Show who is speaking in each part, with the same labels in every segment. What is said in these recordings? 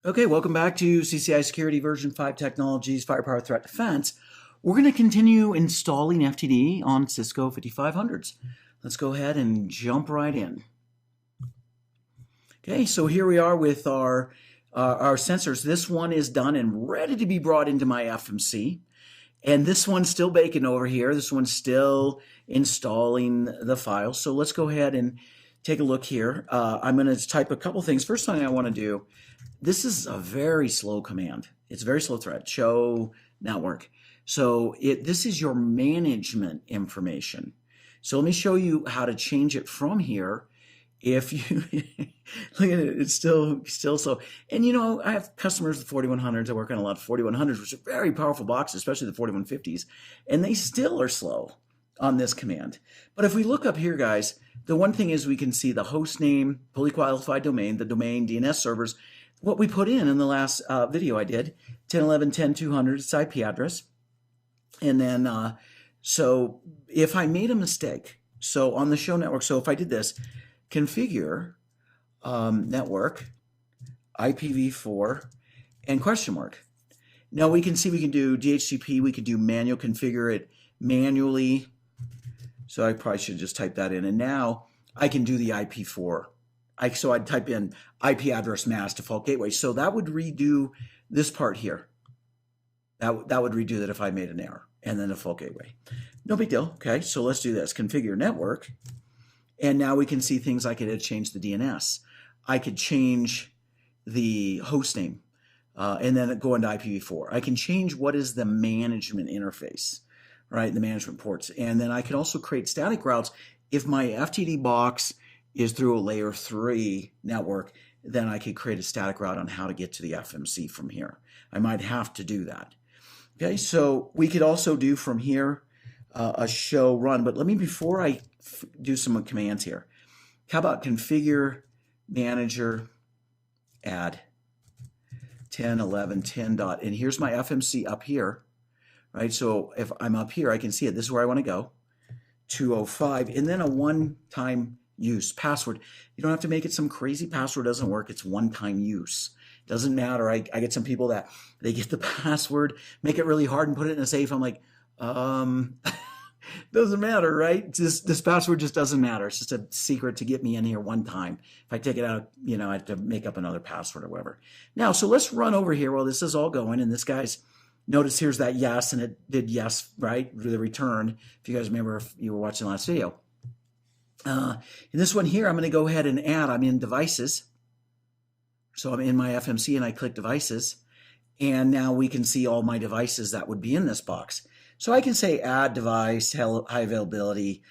Speaker 1: Okay, welcome back to CCI Security version 5 Technologies Firepower Threat Defense. We're going to continue installing FTD on Cisco 5500s. Let's go ahead and jump right in. Okay, so here we are with our sensors. This one is done and ready to be brought into my FMC. And this one's still baking over here. This one's still installing the file. So let's go ahead and take a look here. I'm going to type a couple things. First thing I want to do, this is a very slow command. It's a very slow thread, show network. So this is your management information. So let me show you how to change it from here. If you look at it, it's still slow. And you know, I have customers with 4100s. I work on a lot of 4100s, which are very powerful boxes, especially the 4150s, and they still are slow on this command. But if we look up here, guys, the one thing is we can see the host name, fully qualified domain, the domain, DNS servers, what we put in the last video I did, 10.11.10.200, its IP address. And then, so if I made a mistake, so on the show network, so if I did this, configure network IPv4 and question mark. Now we can see we can do DHCP, we could do manual, configure it manually. So I probably should just type that in. And now I can do the IP4. So I'd type in IP address mask default gateway. So that would redo this part here. That would redo that if I made an error. And then default gateway. No big deal. Okay, so let's do this. Configure network. And now we can see things like I could change the DNS. I could change the host name and then go into IPv4. I can change what is the management interface, right? The management ports. And then I can also create static routes. If my FTD box is through a layer 3 network, then I could create a static route on how to get to the FMC from here. I might have to do that. Okay, so we could also do from here a show run, but let me, before I do some commands here, how about configure manager add 10.11.10 dot, and here's my FMC up here, right? So if I'm up here, I can see it. This is where I want to go, 205, and then a one-time use password. You don't have to make it some crazy password. Doesn't work. It's one-time use. Doesn't matter. I get some people that they get the password, make it really hard and put it in a safe. I'm like, doesn't matter, right? This password just doesn't matter. It's just a secret to get me in here one time. If I take it out, you know, I have to make up another password or whatever. Now, so let's run over here while this is all going. And this guy's, notice here's that yes, and it did yes, right? The return. If you guys remember, if you were watching the last video. In this one here, I'm going to go ahead and add, I'm in devices. So I'm in my FMC and I click devices. And now we can see all my devices that would be in this box. So I can say add device, high availability,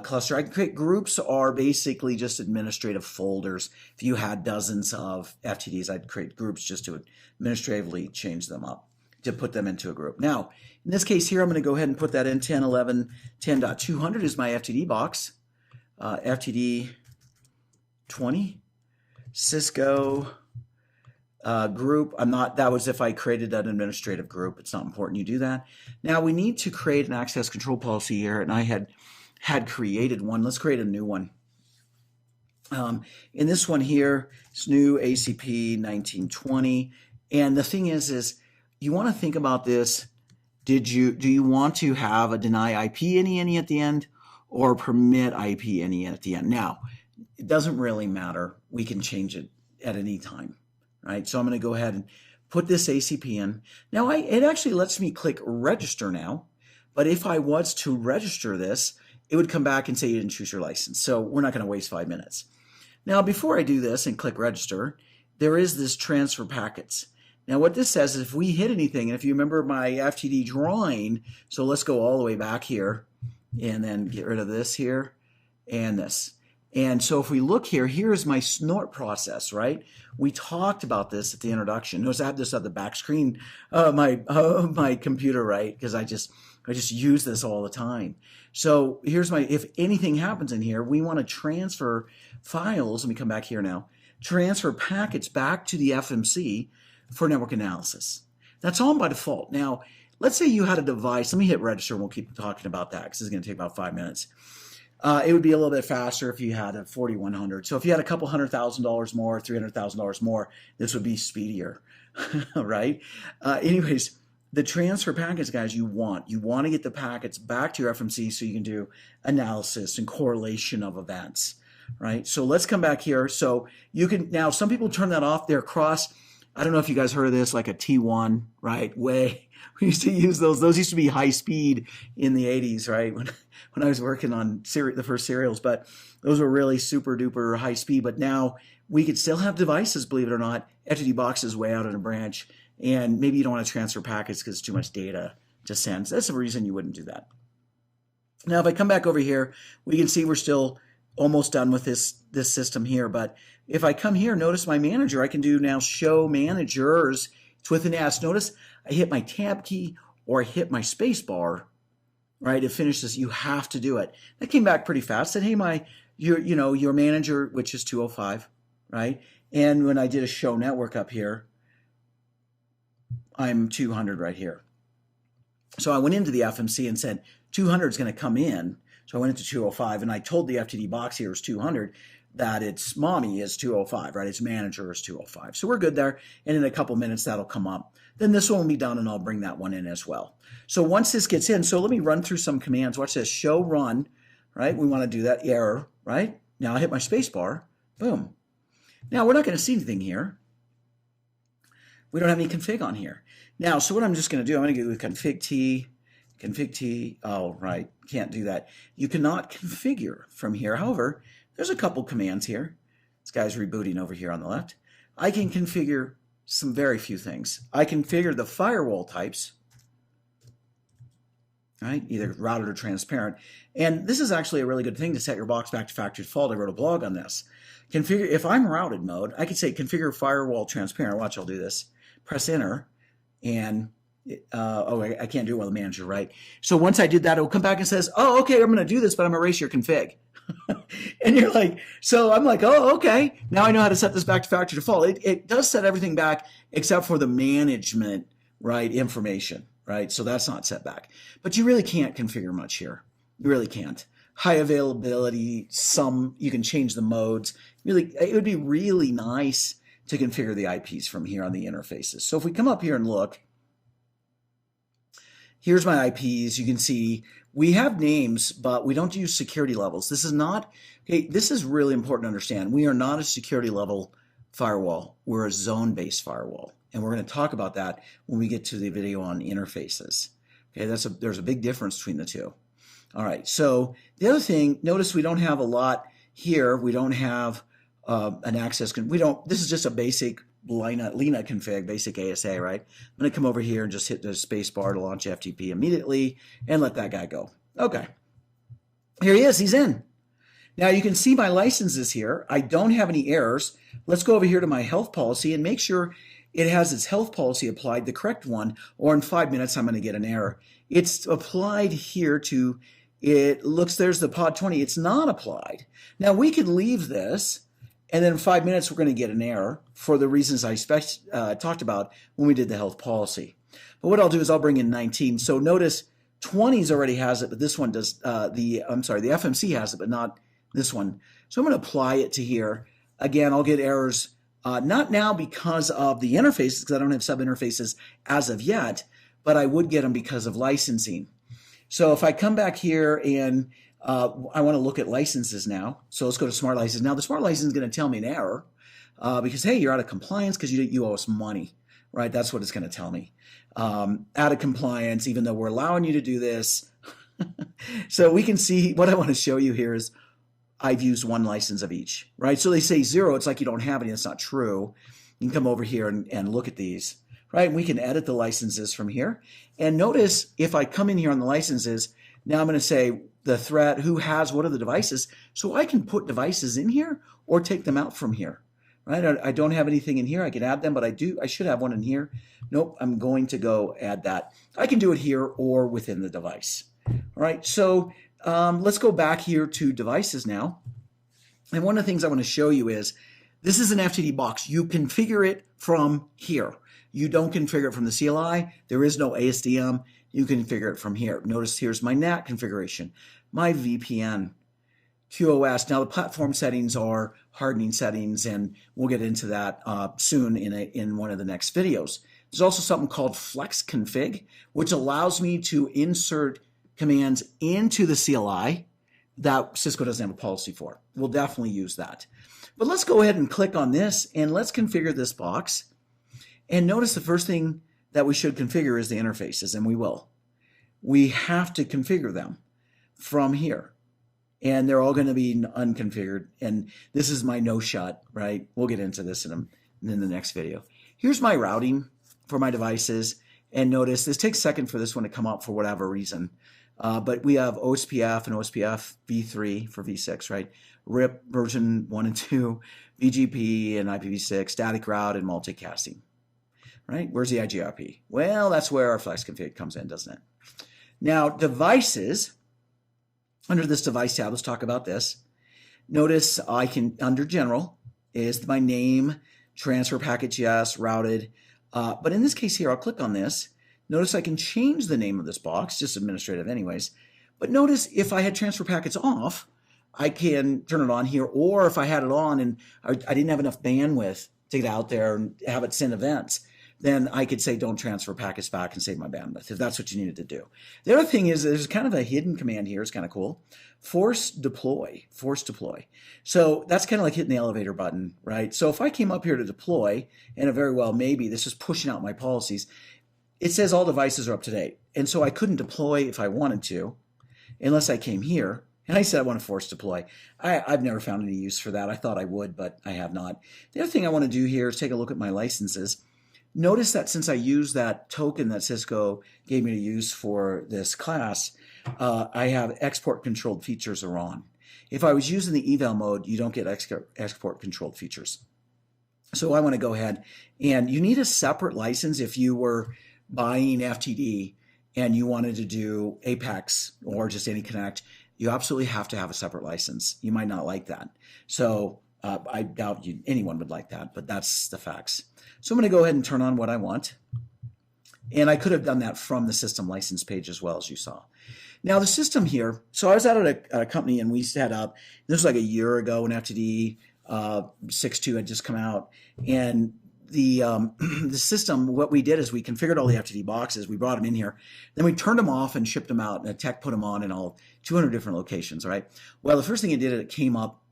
Speaker 1: cluster. I can create groups, are basically just administrative folders. If you had dozens of FTDs, I'd create groups just to administratively change them up, to put them into a group. Now, in this case here, I'm going to go ahead and put that in 10.11.10.200 is my FTD box. FTD 20, Cisco group. That was if I created an administrative group. It's not important you do that. Now we need to create an access control policy here, and I had created one. Let's create a new one. In this one here, it's new ACP 1920. And the thing is you want to think about this. Do you want to have a deny IP any at the end or permit IP any at the end? Now, it doesn't really matter. We can change it at any time. Right, so I'm going to go ahead and put this ACP in. Now, it actually lets me click register now, but if I was to register this, it would come back and say you didn't choose your license. So we're not going to waste 5 minutes. Now, before I do this and click register, there is this transfer packets. Now, what this says is if we hit anything, and if you remember my FTD drawing, so let's go all the way back here and then get rid of this here and this. And so if we look here, here's my snort process, right? We talked about this at the introduction. Notice I have this at the back screen of my computer, right? Because I just use this all the time. So here's if anything happens in here, we want to transfer files. Let me come back here now. Transfer packets back to the FMC for network analysis. That's on by default. Now, let's say you had a device. Let me hit register and we'll keep talking about that because it's going to take about 5 minutes. It would be a little bit faster if you had a 4100. So if you had a couple $100,000 more, $300,000 more, this would be speedier, right? Anyways, the transfer packets, guys, you want to get the packets back to your FMC so you can do analysis and correlation of events, right? So let's come back here. So you can now, some people turn that off. They're cross. I don't know if you guys heard of this, like a T1, right? We used to use those. Those used to be high speed in the 80s, right? When I was working on the first serials, but those were really super duper high speed. But now we could still have devices, believe it or not, FTD boxes way out in a branch. And maybe you don't want to transfer packets because it's too much data to send. So that's the reason you wouldn't do that. Now, if I come back over here, we can see we're still almost done with this system here. But if I come here, notice my manager, I can do now show managers. It's with an S. Notice I hit my tab key or I hit my space bar, right? It finishes. You have to do it. That came back pretty fast. Said, hey, your manager, which is 205, right? And when I did a show network up here, I'm 200 right here. So I went into the FMC and said 200 is going to come in. So I went into 205 and I told the FTD box here is 200 that its mommy is 205, right? Its manager is 205. So we're good there. And in a couple minutes, that'll come up. Then this one will be done and I'll bring that one in as well. So once this gets in, so let me run through some commands. Watch this, show run, right? We want to do that error, right? Now I hit my space bar, boom. Now we're not going to see anything here. We don't have any config on here. Now, so what I'm just going to do, I'm going to go with config T. Oh, right. Can't do that. You cannot configure from here. However, there's a couple commands here. This guy's rebooting over here on the left. I can configure some very few things. I configure the firewall types, right? Either routed or transparent. And this is actually a really good thing to set your box back to factory default. I wrote a blog on this. Configure, if I'm routed mode, I could say configure firewall transparent. Watch, I'll do this. Press enter and I can't do it while the manager, right? So once I did that, it will come back and says, oh, okay, I'm going to do this, but I'm going to erase your config. And you're like, so I'm like, oh, okay. Now I know how to set this back to factory default. It does set everything back except for the management, right, information, right? So that's not set back. But you really can't configure much here. You really can't. High availability, you can change the modes. Really, it would be really nice to configure the IPs from here on the interfaces. So if we come up here and look, here's my IPs. You can see we have names, but we don't use security levels. This is not, okay, this is really important to understand. We are not a security level firewall. We're a zone-based firewall. And we're going to talk about that when we get to the video on interfaces. Okay, there's a big difference between the two. All right, so the other thing, notice we don't have a lot here. We don't have an access. This is just a basic Lena config, basic ASA, right? I'm going to come over here and just hit the space bar to launch FTP immediately and let that guy go. Okay. Here he is. He's in. Now you can see my licenses here. I don't have any errors. Let's go over here to my health policy and make sure it has its health policy applied, the correct one, or in 5 minutes I'm going to get an error. It's applied here to, it looks, there's the pod 20. It's not applied. Now we could leave this. And then in 5 minutes, we're going to get an error for the reasons I talked about when we did the health policy. But what I'll do is I'll bring in 19. So notice 20s already has it, but this one does, the FMC has it, but not this one. So I'm going to apply it to here. Again, I'll get errors, not now because of the interfaces, because I don't have sub interfaces as of yet, but I would get them because of licensing. So if I come back here and I want to look at licenses now. So let's go to smart license. Now the smart license is going to tell me an error because, hey, you're out of compliance because you owe us money, right? That's what it's going to tell me. Out of compliance, even though we're allowing you to do this. So we can see what I want to show you here is I've used one license of each, right? So they say 0. It's like you don't have any. That's not true. You can come over here and look at these, right? And we can edit the licenses from here. And notice if I come in here on the licenses, now I'm going to say the threat, who has, what are the devices? So I can put devices in here or take them out from here, right? I don't have anything in here. I can add them, but I should have one in here. Nope, I'm going to go add that. I can do it here or within the device. All right, so let's go back here to devices now. And one of the things I want to show you is this is an FTD box. You configure it from here. You don't configure it from the CLI. There is no ASDM. You can configure it from here. Notice here's my NAT configuration, my VPN. QoS. Now the platform settings are hardening settings, and we'll get into that soon in one of the next videos. There's also something called Flex Config, which allows me to insert commands into the CLI that Cisco doesn't have a policy for. We'll definitely use that. But let's go ahead and click on this, and let's configure this box. And notice the first thing that we should configure is the interfaces, and we will. We have to configure them from here. And they're all going to be unconfigured. And this is my no shot, right? We'll get into this in the next video. Here's my routing for my devices. And notice this takes a second for this one to come up for whatever reason. But we have OSPF and OSPF v3 for v6, right? RIP version 1 and 2, BGP and IPv6, static route and multicasting, right? Where's the IGRP? Well, that's where our Flex Config comes in, doesn't it? Now, devices. Under this device tab, let's talk about this. Notice I can, under general, is my name, transfer package, yes, routed. But in this case here, I'll click on this. Notice I can change the name of this box, just administrative anyways. But notice if I had transfer packets off, I can turn it on here. Or if I had it on and I didn't have enough bandwidth to get out there and have it send events, then I could say don't transfer packets back and save my bandwidth if that's what you needed to do. The other thing is there's kind of a hidden command here. It's kind of cool. Force deploy. So that's kind of like hitting the elevator button, right? So if I came up here to deploy, and very well maybe this is pushing out my policies, it says all devices are up to date. And so I couldn't deploy if I wanted to unless I came here. And I said I want to force deploy. I've never found any use for that. I thought I would, but I have not. The other thing I want to do here is take a look at my licenses. Notice that since I used that token that Cisco gave me to use for this class, I have export controlled features are on. If I was using the eval mode, you don't get export controlled features. So I want to go ahead, and you need a separate license if you were buying FTD and you wanted to do Apex or just any Connect. You absolutely have to have a separate license. You might not like that. So I doubt anyone would like that, but that's the facts. So I'm going to go ahead and turn on what I want. And I could have done that from the system license page as well, as you saw. Now the system here, so I was out at a company and we set up, this was like a year ago when FTD 6.2 had just come out. And the system, what we did is we configured all the FTD boxes. We brought them in here. Then we turned them off and shipped them out. And a tech put them on in all 200 different locations, right? Well, the first thing it did, it came up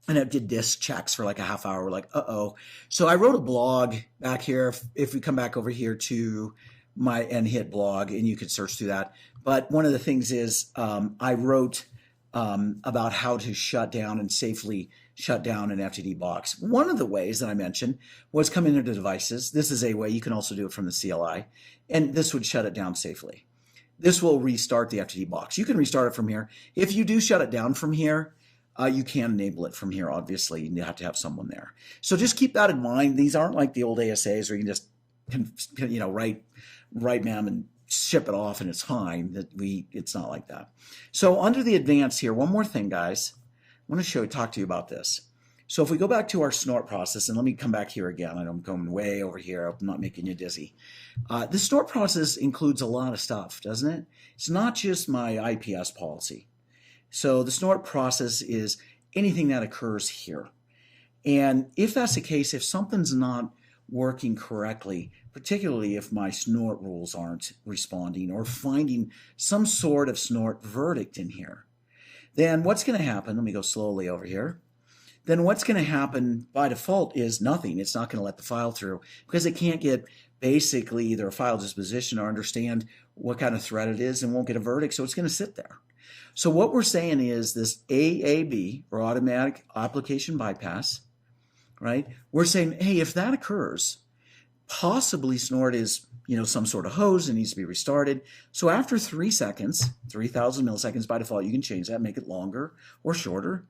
Speaker 1: and it did disk checks for like a half hour. We're like, uh-oh. So I wrote a blog back here. If we come back over here to and hit blog, and you could search through that. But one of the things is I wrote about how to shut down and safely shut down an FTD box. One of the ways that I mentioned was come into devices. This is a way. You can also do it from the CLI. And this would shut it down safely. This will restart the FTD box. You can restart it from here. If you do shut it down from here, you can enable it from here, obviously. You have to have someone there. So just keep that in mind. These aren't like the old ASAs where you can just write ma'am and ship it off and it's fine. It's not like that. So under the advanced here, one more thing, guys. I want to talk to you about this. So if we go back to our snort process, and let me come back here again. I'm going way over here. I'm not making you dizzy. The snort process includes a lot of stuff, doesn't it? It's not just my IPS policy. So the snort process is anything that occurs here. And if that's the case, if something's not working correctly, particularly if my snort rules aren't responding or finding some sort of snort verdict in here, then what's going to happen, let me go slowly over here, then what's going to happen by default is nothing. It's not going to let the file through because it can't get basically either a file disposition or understand what kind of threat it is and won't get a verdict, so it's going to sit there. So what we're saying is this AAB, or automatic application bypass, right? We're saying, hey, if that occurs, possibly snort is, some sort of hose and needs to be restarted. So after 3 seconds, 3,000 milliseconds by default, you can change that, make it longer or shorter.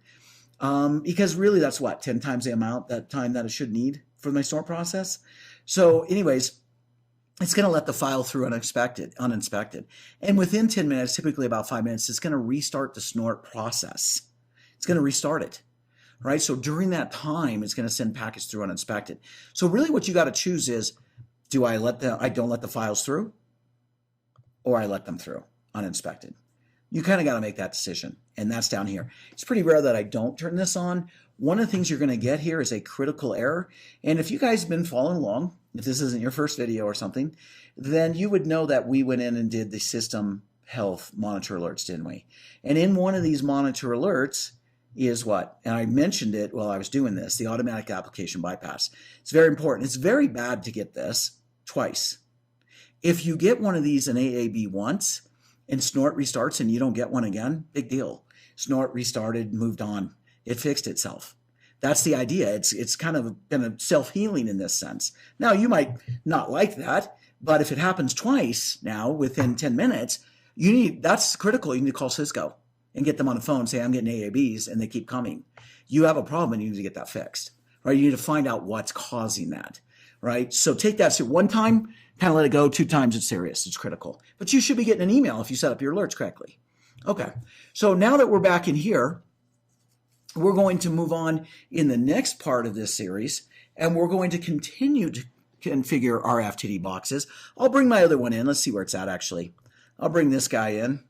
Speaker 1: Because really that's 10 times the amount, that time that it should need for my snort process. So anyways, it's going to let the file through uninspected. And within 10 minutes, typically about 5 minutes, it's going to restart the snort process. It's going to restart it, right? So during that time, it's going to send packets through uninspected. So really what you got to choose is, do I don't let the files through, or I let them through uninspected? You kind of got to make that decision, and that's down here. It's pretty rare that I don't turn this on. One of the things you're going to get here is a critical error, and if you guys have been following along, if this isn't your first video or something, then you would know that we went in and did the system health monitor alerts, didn't we? And in one of these monitor alerts is what? And I mentioned it while I was doing this, the automatic application bypass. It's very important. It's very bad to get this twice. If you get one of these in AAB once and Snort restarts and you don't get one again, big deal. Snort restarted, moved on. It fixed itself. That's the idea. It's kind of self-healing in this sense. Now, you might not like that, but if it happens twice now within 10 minutes, that's critical. You need to call Cisco and get them on the phone and say, I'm getting AABs, and they keep coming. You have a problem and you need to get that fixed, right? You need to find out what's causing that, right? So take that one time, kind of let it go. 2 times, it's serious. It's critical. But you should be getting an email if you set up your alerts correctly. Okay, so now that we're back in here, we're going to move on in the next part of this series, and we're going to continue to configure our FTD boxes. I'll bring my other one in. Let's see where it's at, actually. I'll bring this guy in,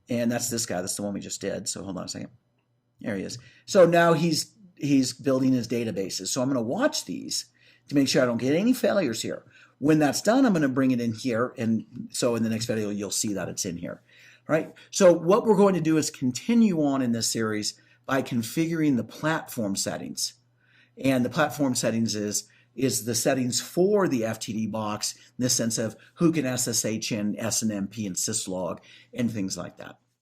Speaker 1: and that's this guy. That's the one we just did, so hold on a second. There he is. So now he's building his databases. So I'm going to watch these to make sure I don't get any failures here. When that's done, I'm going to bring it in here, and so in the next video, you'll see that it's in here. All right? So what we're going to do is continue on in this series by configuring the platform settings. And the platform settings is the settings for the FTD box in the sense of who can SSH in, SNMP and syslog and things like that.